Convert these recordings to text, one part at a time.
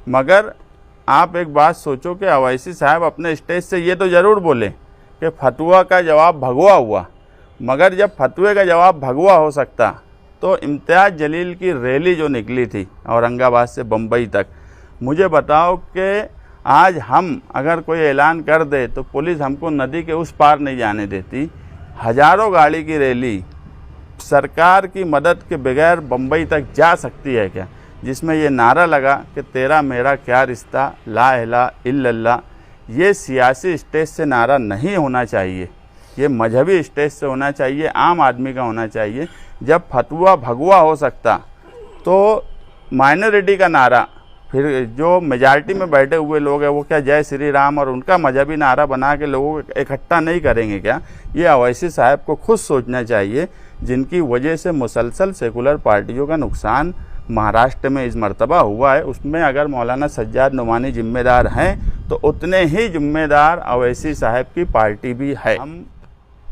मगर आप एक बात सोचो कि अवैसी साहब अपने स्टेज से ये तो ज़रूर बोले कि फतवा का जवाब भगवा हुआ, मगर जब फतवे का जवाब भगवा हो सकता तो इम्तियाज़ जलील की रैली जो निकली थी औरंगाबाद से बम्बई तक, मुझे बताओ कि आज हम अगर कोई ऐलान कर दे तो पुलिस हमको नदी के उस पार नहीं जाने देती। हज़ारों गाड़ी की रैली सरकार की मदद के बगैर बम्बई तक जा सकती है क्या, जिसमें ये नारा लगा कि तेरा मेरा क्या रिश्ता, ला इलाहा इल्लल्लाह। ये सियासी स्टेज से नारा नहीं होना चाहिए, ये मजहबी स्टेज से होना चाहिए, आम आदमी का होना चाहिए। जब फतवा भगवा हो सकता तो माइनॉरिटी का नारा, फिर जो मेजॉरिटी में बैठे हुए लोग हैं वो क्या जय श्री राम और उनका मजहबी नारा बना के लोगों को इकट्ठा नहीं करेंगे क्या? ये अवैसी साहब को खुद सोचना चाहिए, जिनकी वजह से मुसलसल सेकुलर पार्टियों का नुकसान महाराष्ट्र में इस मर्तबा हुआ है। उसमें अगर मौलाना सज्जाद नुमानी जिम्मेदार हैं तो उतने ही जिम्मेदार अवैसी साहब की पार्टी भी है। हम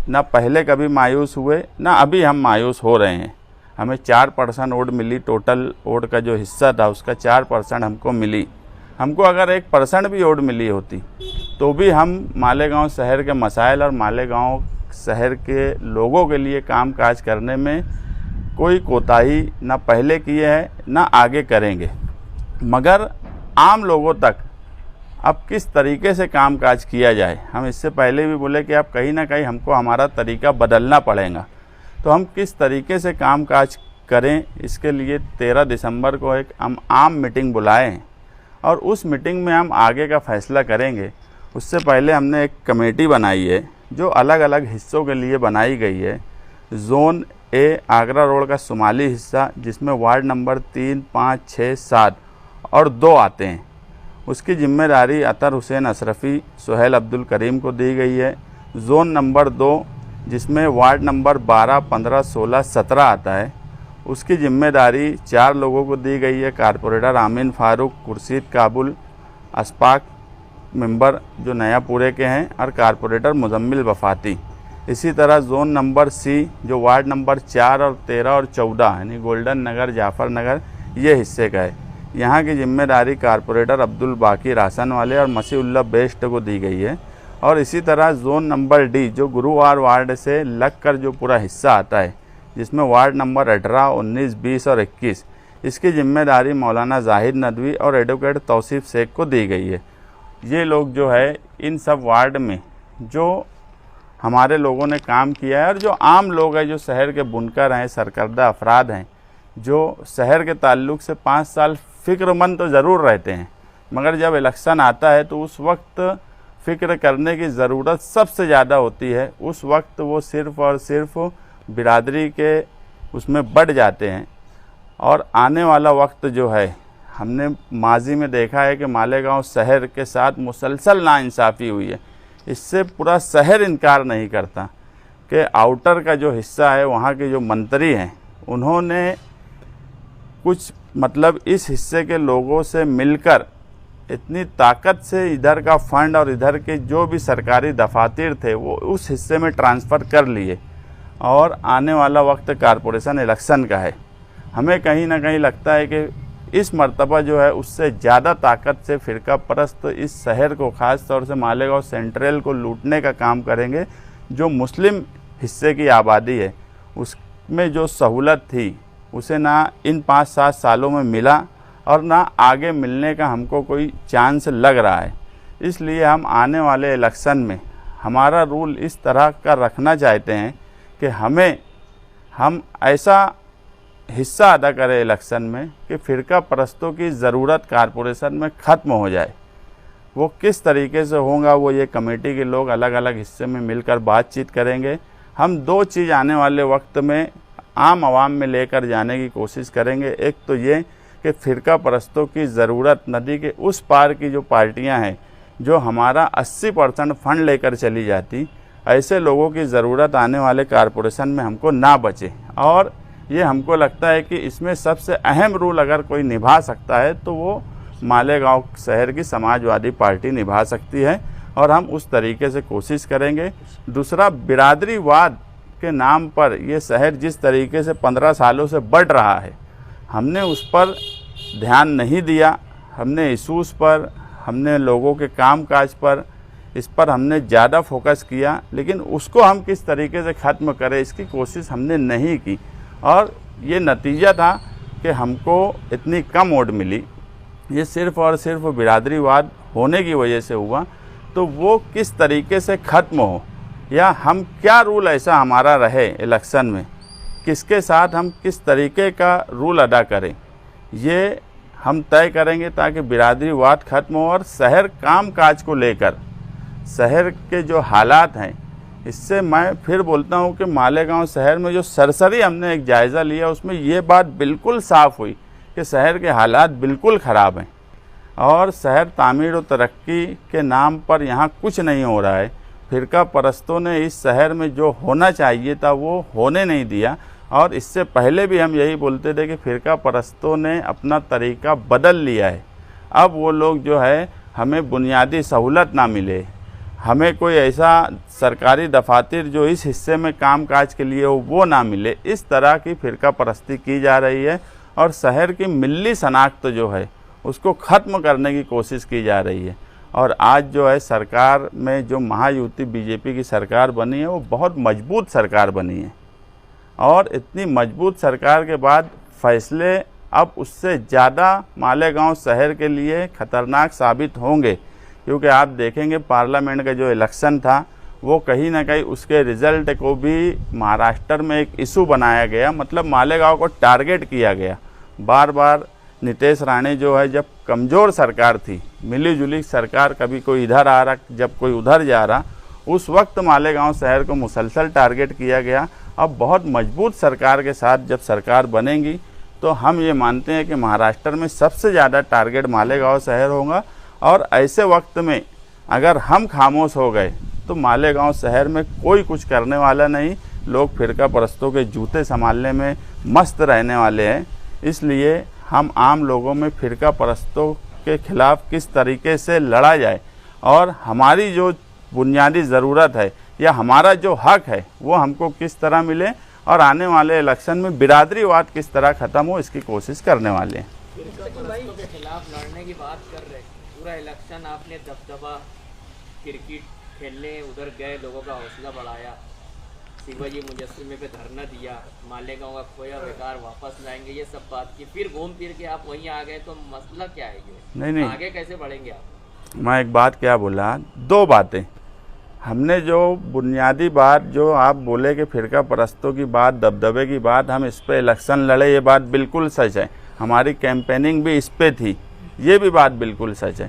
ना पहले कभी मायूस हुए ना अभी हम मायूस हो रहे हैं। हमें 4% वोट मिली, टोटल वोट का जो हिस्सा था उसका 4% हमको मिली। हमको अगर 1% भी वोट मिली होती तो भी हम मालेगांव शहर के मसाइल और मालेगांव शहर के लोगों के लिए काम काज करने में कोई कोताही ना पहले किए है ना आगे करेंगे। मगर आम लोगों तक अब किस तरीके से काम काज किया जाए, हम इससे पहले भी बोले कि अब कहीं ना कहीं हमको हमारा तरीका बदलना पड़ेगा। तो हम किस तरीके से काम काज करें, इसके लिए 13 दिसंबर को एक हम आम मीटिंग बुलाएं और उस मीटिंग में हम आगे का फैसला करेंगे। उससे पहले हमने एक कमेटी बनाई है जो अलग अलग हिस्सों के लिए बनाई गई है। जोन ए आगरा रोड का शुमाली हिस्सा, जिसमें वार्ड नंबर 3, 5, 6, 7 और 2 आते हैं, उसकी जिम्मेदारी अतर हुसैन अशरफी, सुहेल अब्दुल करीम को दी गई है। जोन नंबर 2, जिसमें वार्ड नंबर 12, 15, 16, 17 आता है, उसकी जिम्मेदारी 4 लोगों को दी गई है। कारपोरेटर आमीन फारूक, खुर्शीद काबुल, अशफाक मेंबर जो नयापुरे के हैं, और कारपोरेटर मुजम्मिल वफाती। इसी तरह जोन नंबर सी, जो वार्ड नंबर 4 और 13 और 14 यानी गोल्डन नगर, जाफर नगर, ये हिस्से का है। यहाँ की जिम्मेदारी कारपोरेटर अब्दुल बाकी रासन वाले और मसीउल्लाह बेस्ट को दी गई है। और इसी तरह जोन नंबर डी, जो गुरुवार वार्ड से लगकर जो पूरा हिस्सा आता है, जिसमें वार्ड नंबर 18, 19, 20 और 21, इसकी जिम्मेदारी मौलाना जाहिद नदवी और एडवोकेट तौसीफ शेख को दी गई है। ये लोग जो है इन सब वार्ड में जो हमारे लोगों ने काम किया है, और जो आम लोग हैं, जो शहर के बुनकर हैं, सरकर्दा अफराद हैं, जो शहर के ताल्लुक़ से 5 साल फ़िक्रमंद तो ज़रूर रहते हैं, मगर जब इलेक्शन आता है तो उस वक्त फ़िक्र करने की ज़रूरत सबसे ज़्यादा होती है। उस वक्त वो सिर्फ़ और सिर्फ बिरादरी के उसमें बढ़ जाते हैं। और आने वाला वक्त जो है, हमने माजी में देखा है कि मालेगांव शहर के साथ मुसलसल नाइंसाफ़ी हुई है। इससे पूरा शहर इनकार नहीं करता कि आउटर का जो हिस्सा है, वहाँ के जो मंत्री हैं, उन्होंने कुछ मतलब इस हिस्से के लोगों से मिलकर इतनी ताकत से इधर का फंड और इधर के जो भी सरकारी दफातर थे वो उस हिस्से में ट्रांसफ़र कर लिए। और आने वाला वक्त कारपोरेशन इलेक्शन का है। हमें कहीं ना कहीं लगता है कि इस मर्तबा जो है उससे ज़्यादा ताकत से फ़िरका परस्त इस शहर को, ख़ास तौर से मालेगांव सेंट्रल को लूटने का काम करेंगे। जो मुस्लिम हिस्से की आबादी है उसमें जो सहूलत थी उसे ना इन 5-7 सालों में मिला और ना आगे मिलने का हमको कोई चांस लग रहा है। इसलिए हम आने वाले इलेक्शन में हमारा रूल इस तरह का रखना चाहते हैं कि हम ऐसा हिस्सा अदा करें इलेक्शन में कि फ़िरका परस्तों की ज़रूरत कारपोरेशन में ख़त्म हो जाए। वो किस तरीके से होगा वो ये कमेटी के लोग अलग अलग हिस्से में मिलकर बातचीत करेंगे। हम 2 चीज़ आने वाले वक्त में आम आवाम में लेकर जाने की कोशिश करेंगे। एक तो ये कि फ़िरका परस्तों की ज़रूरत, नदी के उस पार की जो पार्टियां हैं जो हमारा 80% फंड लेकर चली जाती, ऐसे लोगों की ज़रूरत आने वाले कारपोरेशन में हमको ना बचे। और ये हमको लगता है कि इसमें सबसे अहम रोल अगर कोई निभा सकता है तो वो मालेगांव शहर की समाजवादी पार्टी निभा सकती है, और हम उस तरीके से कोशिश करेंगे। दूसरा, बिरादरीवाद के नाम पर ये शहर जिस तरीके से 15 सालों से बढ़ रहा है, हमने उस पर ध्यान नहीं दिया। हमने इशूज़ पर, हमने लोगों के कामकाज पर, इस पर हमने ज़्यादा फोकस किया, लेकिन उसको हम किस तरीके से ख़त्म करें इसकी कोशिश हमने नहीं की। और ये नतीजा था कि हमको इतनी कम वोट मिली। ये सिर्फ़ और सिर्फ बिरादरीवाद होने की वजह से हुआ। तो वो किस तरीके से ख़त्म हो, या हम क्या रूल ऐसा हमारा रहे इलेक्शन में, किसके साथ हम किस तरीके का रूल अदा करें, ये हम तय करेंगे ताकि बिरादरीवाद ख़त्म हो। और शहर काम काज को लेकर शहर के जो हालात हैं, इससे मैं फिर बोलता हूँ कि मालेगांव शहर में जो सरसरी हमने एक जायज़ा लिया, उसमें ये बात बिल्कुल साफ़ हुई कि शहर के हालात बिल्कुल ख़राब हैं और शहर तामीर और तरक्की के नाम पर यहाँ कुछ नहीं हो रहा है। फ़िरका परस्तों ने इस शहर में जो होना चाहिए था वो होने नहीं दिया। और इससे पहले भी हम यही बोलते थे कि फ़िरका परस्तों ने अपना तरीका बदल लिया है। अब वो लोग जो है, हमें बुनियादी सहूलत ना मिले, हमें कोई ऐसा सरकारी दफातर जो इस हिस्से में कामकाज के लिए हो वो ना मिले, इस तरह की फ़िरका परस्ती की जा रही है। और शहर की मिली शनाख्त जो है उसको ख़त्म करने की कोशिश की जा रही है। और आज जो है सरकार में जो महायुति बीजेपी की सरकार बनी है, वो बहुत मजबूत सरकार बनी है। और इतनी मजबूत सरकार के बाद फैसले अब उससे ज़्यादा मालेगांव शहर के लिए ख़तरनाक साबित होंगे, क्योंकि आप देखेंगे पार्लियामेंट का जो इलेक्शन था वो कहीं ना कहीं उसके रिज़ल्ट को भी महाराष्ट्र में एक इशू बनाया गया। मतलब मालेगांव को टारगेट किया गया। बार बार नीतीश राणे जो है, जब कमज़ोर सरकार थी, मिली जुली सरकार, कभी कोई इधर आ रहा, जब कोई उधर जा रहा, उस वक्त मालेगांव शहर को मुसलसल टारगेट किया गया। अब बहुत मजबूत सरकार के साथ जब सरकार बनेगी तो हम ये मानते हैं कि महाराष्ट्र में सबसे ज़्यादा टारगेट मालेगांव शहर होगा। और ऐसे वक्त में अगर हम खामोश हो गए तो मालेगांव शहर में कोई कुछ करने वाला नहीं। लोग फ़िरका परस्तों के जूते संभालने में मस्त रहने वाले हैं। इसलिए हम आम लोगों में फ़िरका परस्तों के ख़िलाफ़ किस तरीके से लड़ा जाए और हमारी जो बुनियादी ज़रूरत है या हमारा जो हक है वो हमको किस तरह मिले, और आने वाले इलेक्शन में बिरादरीवाद किस तरह ख़त्म हो, इसकी कोशिश करने वाले हैं। के खिलाफ लड़ने की बात कर रहे, पूरा इलेक्शन आपने दबदबा, क्रिकेट खेलने उधर गए, लोगों का हौसला बढ़ाया, शिवाजी मुजस्सिमे पे धरना दिया, मालेगांव का खोया बेकार वापस लाएंगे, ये सब बात की, फिर घूम फिर के आप वहीं आ गए, तो मसला क्या है ये? नहीं, आगे कैसे बढ़ेंगे आप? मैं एक बात क्या बोला, दो बातें हमने, जो बुनियादी बात जो आप बोले कि फ़िरका परस्तों की बात, दबदबे की बात, हम इस पे इलेक्शन लड़े, ये बात बिल्कुल सच है। हमारी कैंपेनिंग भी इस पे थी, ये भी बात बिल्कुल सच है।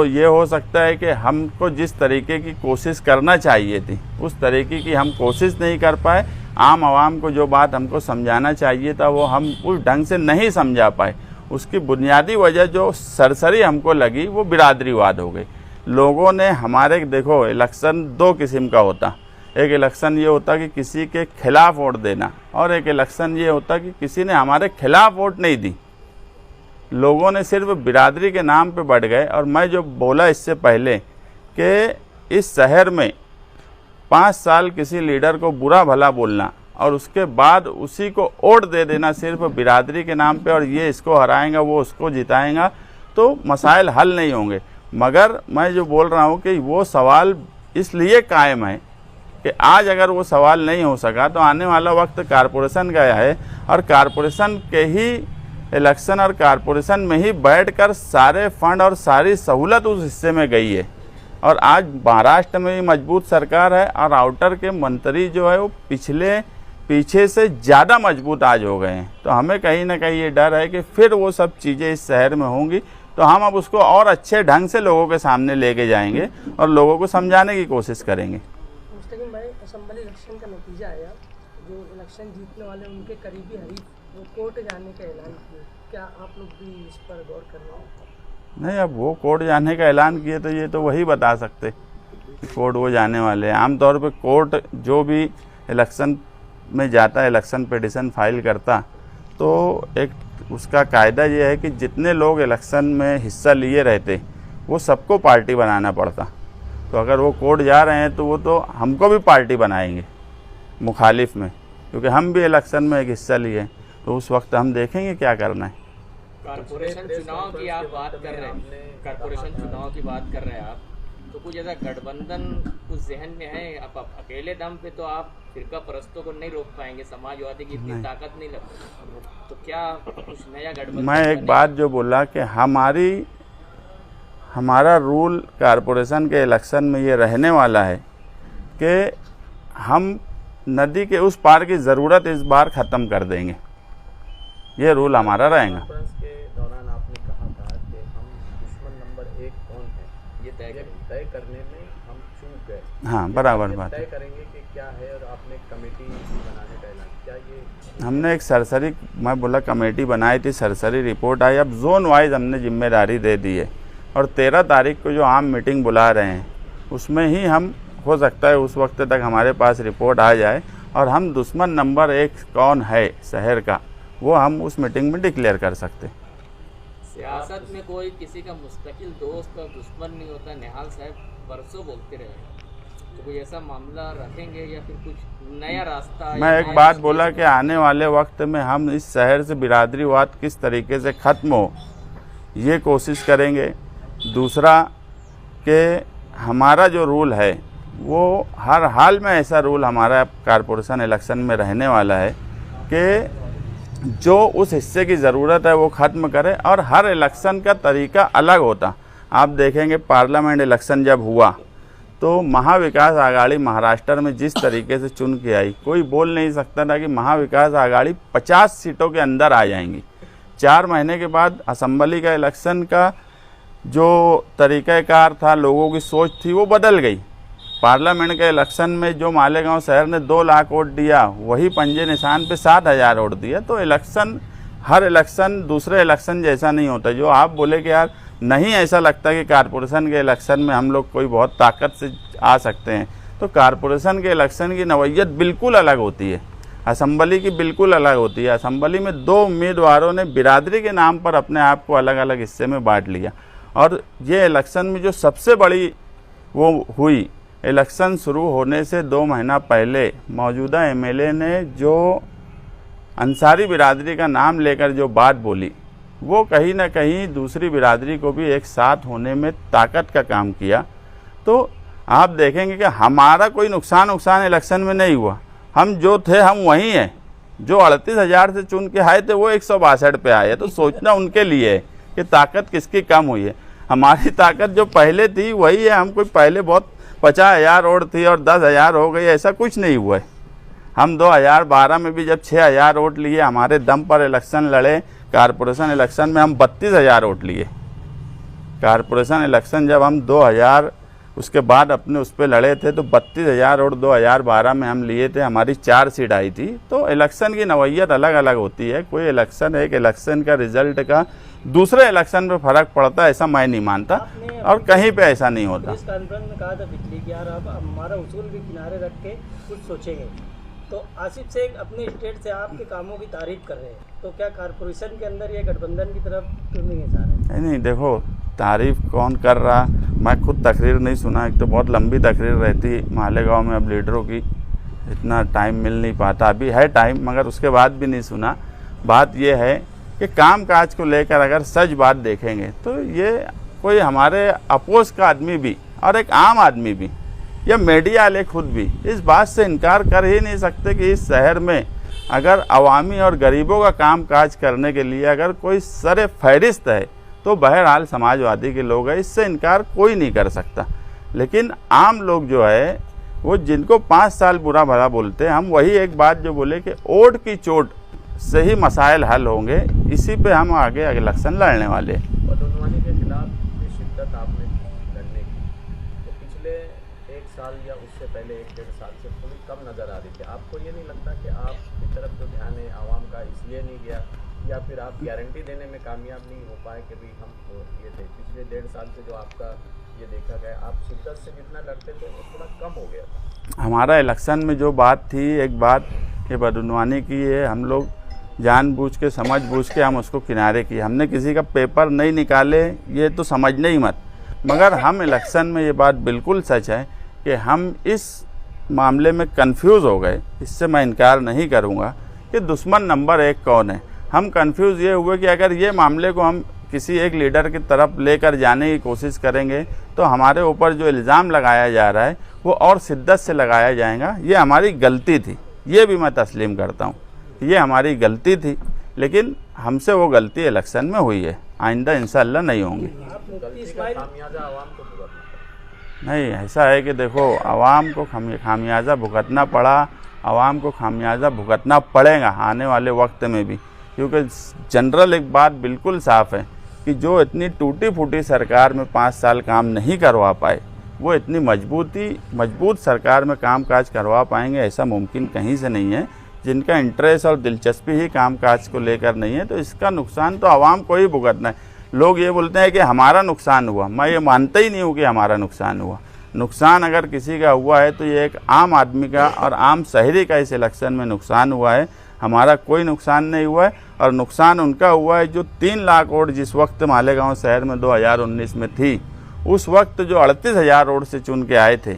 ये हो सकता है कि हमको जिस तरीके की कोशिश करना चाहिए थी उस तरीके की हम कोशिश नहीं कर पाए। आम आवाम को जो बात हमको समझाना चाहिए था वो हम उस ढंग से नहीं समझा पाए। उसकी बुनियादी वजह जो सरसरी हमको लगी वो बिरादरीवाद हो गई। लोगों ने हमारे, देखो इलेक्शन दो किस्म का होता, एक इलेक्शन ये होता कि किसी के खिलाफ वोट देना, और एक इलेक्शन ये होता कि किसी ने हमारे खिलाफ वोट नहीं दी। लोगों ने सिर्फ बिरादरी के नाम पे बढ़ गए। और मैं जो बोला इससे पहले कि इस शहर में 5 साल किसी लीडर को बुरा भला बोलना और उसके बाद उसी को वोट दे देना सिर्फ बिरादरी के नाम पे, और ये इसको हराएगा वो उसको जिताएगा, तो मसाइल हल नहीं होंगे। मगर मैं जो बोल रहा हूँ कि वो सवाल इसलिए कायम है कि आज अगर वो सवाल नहीं हो सका तो आने वाला वक्त कारपोरेशन का है, और कारपोरेशन के ही इलेक्शन और कारपोरेशन में ही बैठकर सारे फंड और सारी सहूलत उस हिस्से में गई है। और आज महाराष्ट्र में भी मजबूत सरकार है, और आउटर के मंत्री जो है वो पीछे से ज़्यादा मजबूत आज हो गए हैं। तो हमें कहीं ना कहीं ये डर है कि फिर वो सब चीज़ें इस शहर में होंगी, तो हम अब उसको और अच्छे ढंग से लोगों के सामने लेके जाएंगे और लोगों को समझाने की कोशिश करेंगे। मुस्तकिम भाई, असेंबली इलेक्शन का नतीजा आया, जो इलेक्शन जीतने वाले उनके करीबी हरीफ वो कोर्ट जाने का ऐलान किए, क्या आप लोग भी इस पर गौर कर रहे हैं? नहीं, अब वो कोर्ट जाने का ऐलान किए तो ये तो वही बता सकते कि कोर्ट वो जाने वाले हैं। आमतौर पे कोर्ट जो भी इलेक्शन में जाता है, इलेक्शन पिटीशन फाइल करता, तो एक उसका कायदा ये है कि जितने लोग इलेक्शन में हिस्सा लिए रहते वो सबको पार्टी बनाना पड़ता। तो अगर वो कोर्ट जा रहे हैं तो वो तो हमको भी पार्टी बनाएंगे मुखालिफ में, क्योंकि हम भी इलेक्शन में एक हिस्सा लिए, तो उस वक्त हम देखेंगे क्या करना है। कारपोरेशन चुनाव की आप बात कर रहे हैं, कारपोरेशन चुनाव की बात कर रहे हैं आप, तो कुछ ऐसा गठबंधन कुछ जहन में है? आप अकेले दम पे तो आप फिरका परस्तों को नहीं रोक पाएंगे, समाजवादी की इतनी ताकत नहीं लगती, तो क्या कुछ नया गठबंधन? मैं एक बात जो बोला कि हमारा रूल कारपोरेशन के इलेक्शन में ये रहने वाला है कि हम नदी के उस पार की ज़रूरत इस बार ख़त्म कर देंगे, ये रूल हमारा रहेगा। कॉन्फ्रेंस के दौरान आपने कहा था कि हम दुश्मन नंबर 1 कौन है ये तय करने में हम चूक गए। हाँ, बराबर बात तय है। करेंगे कि क्या है, और आपने कमेटी बनाने का ऐलान, क्या ये हमने एक सरसरी, मैं बोला कमेटी बनाई थी, सरसरी रिपोर्ट आई, अब जोन वाइज हमने जिम्मेदारी दे दी है और 13 तारीख को जो आम मीटिंग बुला रहे हैं उसमें ही हम, हो सकता है उस वक्त तक हमारे पास रिपोर्ट आ जाए और हम दुश्मन नंबर 1 कौन है शहर का वो हम उस मीटिंग में डिक्लेयर कर सकते। सियासत में कोई किसी का मुस्तकिल दोस्त और दुश्मन नहीं होता, निहाल साहब परसों बोलते रहे, तो कोई ऐसा मामला रखेंगे या फिर कुछ नया रास्ता? मैं एक बात बोला कि आने वाले वक्त में हम इस शहर से बिरादरीवाद किस तरीके से ख़त्म हो ये कोशिश करेंगे। दूसरा कि हमारा जो रूल है वो हर हाल में ऐसा रूल हमारा कारपोरेशन इलेक्शन में रहने वाला है कि जो उस हिस्से की ज़रूरत है वो ख़त्म करे, और हर इलेक्शन का तरीका अलग होता। आप देखेंगे पार्लियामेंट इलेक्शन जब हुआ तो महाविकास आघाड़ी महाराष्ट्र में जिस तरीके से चुन के आई, कोई बोल नहीं सकता था कि महाविकास आघाड़ी 50 सीटों के अंदर आ जाएंगी। 4 महीने के बाद असेंबली का इलेक्शन का जो तरीक़ाकार था, लोगों की सोच थी, वो बदल गई। पार्लियामेंट के इलेक्शन में जो मालेगांव शहर ने 2 लाख वोट दिया, वही पंजे निशान पे 7,000 वोट दिया। तो इलेक्शन, हर इलेक्शन दूसरे इलेक्शन जैसा नहीं होता। जो आप बोले कि यार नहीं ऐसा लगता कि कारपोरेशन के इलेक्शन में हम लोग कोई बहुत ताकत से आ सकते हैं, तो कारपोरेशन के इलेक्शन की नवैयत बिल्कुल अलग होती है, असेंबली की बिल्कुल अलग होती है। असेंबली में 2 उम्मीदवारों ने बिरादरी के नाम पर अपने आप को अलग अलग हिस्से में बांट लिया। और ये इलेक्शन में जो सबसे बड़ी वो हुई, इलेक्शन शुरू होने से 2 महीना पहले मौजूदा एमएलए ने जो अंसारी बिरादरी का नाम लेकर जो बात बोली, वो कहीं ना कहीं दूसरी बिरादरी को भी एक साथ होने में ताकत का काम किया। तो आप देखेंगे कि हमारा कोई नुकसान इलेक्शन में नहीं हुआ। हम जो थे हम वहीं हैं। जो 38,000 से चुन के आए थे वो 162 पे आए। तो सोचना उनके लिए है कि ताकत किसकी कम हुई है। हमारी ताकत जो पहले थी वही है। हम कोई पहले बहुत 50,000 वोट थी और 10,000 हो गई, ऐसा कुछ नहीं हुआ है। हम 2012 में भी जब 6,000 वोट लिए, हमारे दम पर इलेक्शन लड़े। कारपोरेशन इलेक्शन में हम 32,000 वोट लिए। कारपोरेशन इलेक्शन जब हम 2000 उसके बाद अपने उस पर लड़े थे तो 32,000 वोट 2012 में हम लिए थे। हमारी 4 सीट आई थी। तो इलेक्शन की नवैयत अलग अलग होती है। कोई इलेक्शन, एक इलेक्शन का रिजल्ट का दूसरे इलेक्शन पे फर्क पड़ता है, ऐसा मैं नहीं मानता, और कहीं पे ऐसा नहीं होता। इस कॉन्फ्रेंस में कहा था बिजली की, यार आप हमारा उसूल भी किनारे रख के कुछ सोचेंगे। तो आसिफ शेख अपने स्टेट से आपके कामों की तारीफ कर रहे हैं, तो क्या कारपोरेशन के अंदर ये गठबंधन की तरफ क्यों नहीं है सारे? नहीं, देखो तारीफ कौन कर रहा, मैं खुद तकरीर नहीं सुना। एक तो बहुत लंबी तकरीर रहती मालेगांव में, अब लीडरों की इतना टाइम मिल नहीं पाता। अभी है टाइम, मगर उसके बाद भी नहीं सुना। बात ये है कि काम काज को लेकर अगर सच बात देखेंगे तो ये कोई हमारे अपोज का आदमी भी और एक आम आदमी भी या मीडिया वाले खुद भी इस बात से इनकार कर ही नहीं सकते कि इस शहर में अगर अवामी और गरीबों का काम काज करने के लिए अगर कोई सरे फहरिस्त है तो बहरहाल समाजवादी के लोग हैं। इससे इनकार कोई नहीं कर सकता। लेकिन आम लोग जो है वो जिनको 5 साल बुरा भला बोलते हैं, हम वही एक बात जो बोले कि ओट की चोट से ही मसाइल हल होंगे। इसी पे हम आगे इलेक्शन लड़ने वाले। बदनवानी के खिलाफ जो शिद्दत आपने लड़ने की, तो पिछले 1 साल या उससे पहले 1-1.5 साल से थोड़ी कम नज़र आ रही थी। आपको ये नहीं लगता कि आपकी तरफ जो ध्यान है आवाम का इसलिए नहीं गया, या फिर आप गारंटी देने में कामयाब नहीं हो पाए कि भाई हम ये थे? पिछले 1.5 साल से जो आपका ये देखा गया, आप शिद्दत से जितना लड़ते थे वो थोड़ा कम हो गया था। हमारा इलेक्शन में जो बात थी, एक बात ये बदनवानी की है, हम लोग जानबूझ के समझ बूझ के हम उसको किनारे किए। हमने किसी का पेपर नहीं निकाले, ये तो समझने ही मत। मगर हम इलेक्शन में ये बात बिल्कुल सच है कि हम इस मामले में कंफ्यूज हो गए। इससे मैं इनकार नहीं करूँगा कि दुश्मन नंबर 1 कौन है। हम कंफ्यूज ये हुए कि अगर ये मामले को हम किसी एक लीडर की तरफ लेकर जाने की कोशिश करेंगे तो हमारे ऊपर जो इल्ज़ाम लगाया जा रहा है वो और शिद्दत से लगाया जाएगा। ये हमारी गलती थी, ये भी मैं तस्लीम करता हूँ, ये हमारी गलती थी, लेकिन हमसे वो गलती इलेक्शन में हुई है, आइंदा इंशाअल्लाह नहीं होंगी। खामियाजा आवाम को भुगतना पड़ा। नहीं, ऐसा है कि देखो आवाम को खामियाजा भुगतना पड़ा, आवाम को खामियाजा भुगतना पड़ेगा आने वाले वक्त में भी, क्योंकि जनरल एक बात बिल्कुल साफ़ है कि जो इतनी टूटी फूटी सरकार में 5 साल काम नहीं करवा पाए, वो इतनी मजबूत सरकार में काम काज करवा पाएंगे ऐसा मुमकिन कहीं से नहीं है। जिनका इंटरेस्ट और दिलचस्पी ही काम काज को लेकर नहीं है, तो इसका नुकसान तो आवाम को ही भुगतना है। लोग ये बोलते हैं कि हमारा नुकसान हुआ, मैं ये मानता ही नहीं हूँ कि हमारा नुकसान हुआ। नुकसान अगर किसी का हुआ है तो ये एक आम आदमी का और आम शहरी का इस इलेक्शन में नुकसान हुआ है। हमारा कोई नुकसान नहीं हुआ है, और नुकसान उनका हुआ है जो 3 लाख वोट जिस वक्त मालेगांव शहर में 2019 में थी, उस वक्त जो 38,000 वोट से चुन के आए थे,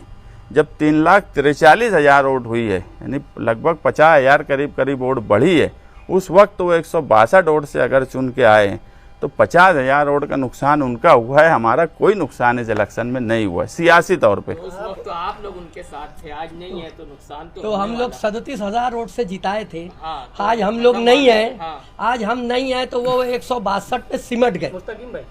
जब 3,43,000 वोट हुई है, यानी लगभग 50,000 करीब वोट बढ़ी है, उस वक्त वो 162 वोट से अगर चुन के आए हैं तो 50,000 वोट का नुकसान उनका हुआ है। हमारा कोई नुकसान इस इलेक्शन में नहीं हुआ है सियासी तौर पे। उस वक्त तो आप लोग उनके साथ थे, आज नहीं है तो नुकसान तो हम लोग 37,000 वोट से जिताए थे। हाँ, तो आज हम लोग नहीं है, हाँ। आज हम नहीं है तो वो 162 पे सिमट गए। मुस्तकीम भाई,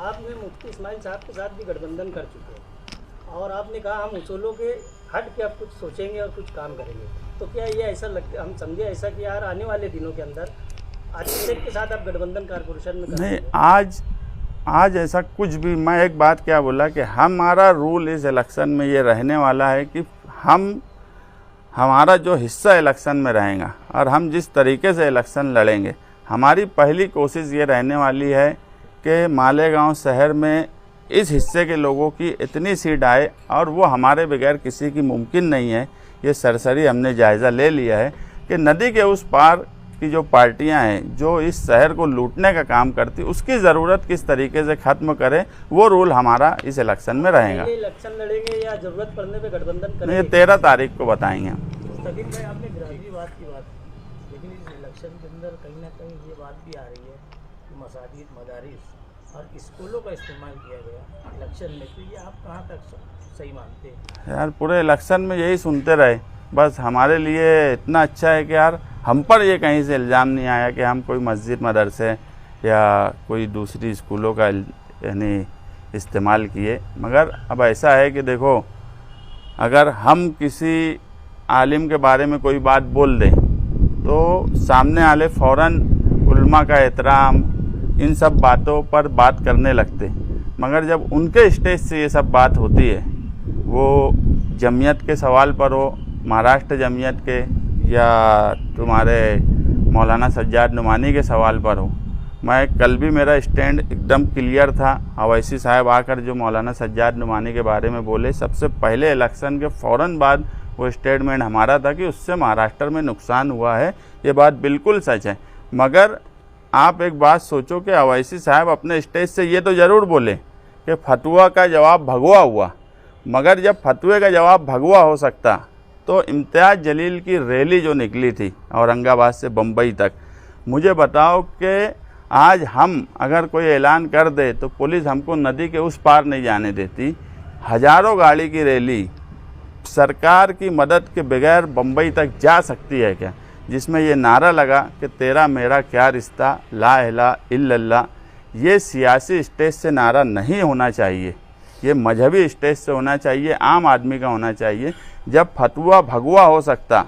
आपने मुफ्ती इस्माइल साहब के साथ भी गठबंधन कर चुके हैं और आपने कहा हम उसूलों के हट के अब कुछ सोचेंगे और कुछ काम करेंगे, तो क्या ये ऐसा लगता, हम समझे ऐसा कि यार आने वाले दिनों के अंदर आसिफ शेख के साथ आप गठबंधन कारपोरेशन में नहीं, आज ऐसा कुछ भी, मैं एक बात क्या बोला कि हमारा रूल इस इलेक्शन में ये रहने वाला है कि हमारा जो हिस्सा इलेक्शन में रहेगा और हम जिस तरीके से इलेक्शन लड़ेंगे, हमारी पहली कोशिश ये रहने वाली है कि मालेगांव शहर में इस हिस्से के लोगों की इतनी सीट आए, और वो हमारे बगैर किसी की मुमकिन नहीं है। ये सरसरी हमने जायज़ा ले लिया है कि नदी के उस पार की जो पार्टियां हैं जो इस शहर को लूटने का काम करती, उसकी ज़रूरत किस तरीके से ख़त्म करें, वो रूल हमारा इस इलेक्शन में रहेगा। इलेक्शन लड़ेंगे या जरूरत पड़ने पे गठबंधन करेंगे, ये 13 तारीख को बताएंगे। मुस्तकीम भाई, आपने ग्राजीवाद की बात, लेकिन इस इलेक्शन के अंदर कहीं ना कहीं ये बात भी आ रही है कि मसाजिद, मदारिस और स्कूलों का इस्तेमाल किया गया इलेक्शन में, तो ये आप कहाँ तक सही मानते हैं? यार पूरे इलेक्शन में यही सुनते रहे, बस हमारे लिए इतना अच्छा है कि यार हम पर ये कहीं से इल्ज़ाम नहीं आया कि हम कोई मस्जिद, मदरसे या कोई दूसरी स्कूलों का यानी इस्तेमाल किए। मगर अब ऐसा है कि देखो, अगर हम किसी आलिम के बारे में कोई बात बोल दें तो सामने वाले फ़ौरन उल्मा का एहतराम, इन सब बातों पर बात करने लगते, मगर जब उनके स्टेज से ये सब बात होती है, वो जमीयत के सवाल पर हो, महाराष्ट्र जमीयत के या तुम्हारे मौलाना सज्जाद नुमानी के सवाल पर हो, मैं कल भी मेरा स्टैंड एकदम क्लियर था। अवैसी साहब आकर जो मौलाना सज्जाद नुमानी के बारे में बोले, सबसे पहले इलेक्शन के फ़ौरन बाद वो स्टेटमेंट हमारा था कि उससे महाराष्ट्र में नुकसान हुआ है। ये बात बिल्कुल सच है। मगर आप एक बात सोचो कि अवैसी साहब अपने स्टेज से ये तो ज़रूर बोले कि फतवा का जवाब भगवा हुआ, मगर जब फतवे का जवाब भगवा हो सकता तो इम्तियाज़ जलील की रैली जो निकली थी औरंगाबाद से बम्बई तक, मुझे बताओ कि आज हम अगर कोई ऐलान कर दे तो पुलिस हमको नदी के उस पार नहीं जाने देती। हज़ारों गाड़ी की रैली सरकार की मदद के बगैर बम्बई तक जा सकती है क्या, जिसमें ये नारा लगा कि तेरा मेरा क्या रिश्ता, ला इलाहा इल्लल्लाह। ये सियासी स्टेज से नारा नहीं होना चाहिए, ये मजहबी स्टेज से होना चाहिए, आम आदमी का होना चाहिए। जब फतवा भगवा हो सकता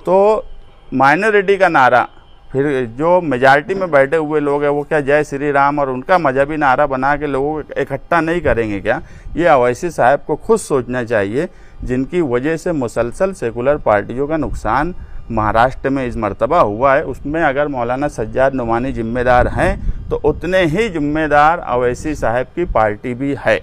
तो माइनॉरिटी का नारा, फिर जो मेजॉरिटी में बैठे हुए लोग हैं वो क्या जय श्री राम और उनका मजहबी नारा बना के लोगों को इकट्ठा नहीं करेंगे क्या? ये अवैसी साहब को खुद सोचना चाहिए, जिनकी वजह से मुसलसल सेकुलर पार्टियों का नुकसान महाराष्ट्र में इस मर्तबा हुआ है। उसमें अगर मौलाना सज्जाद नुमानी जिम्मेदार हैं तो उतने ही जिम्मेदार अवैसी साहब की पार्टी भी है।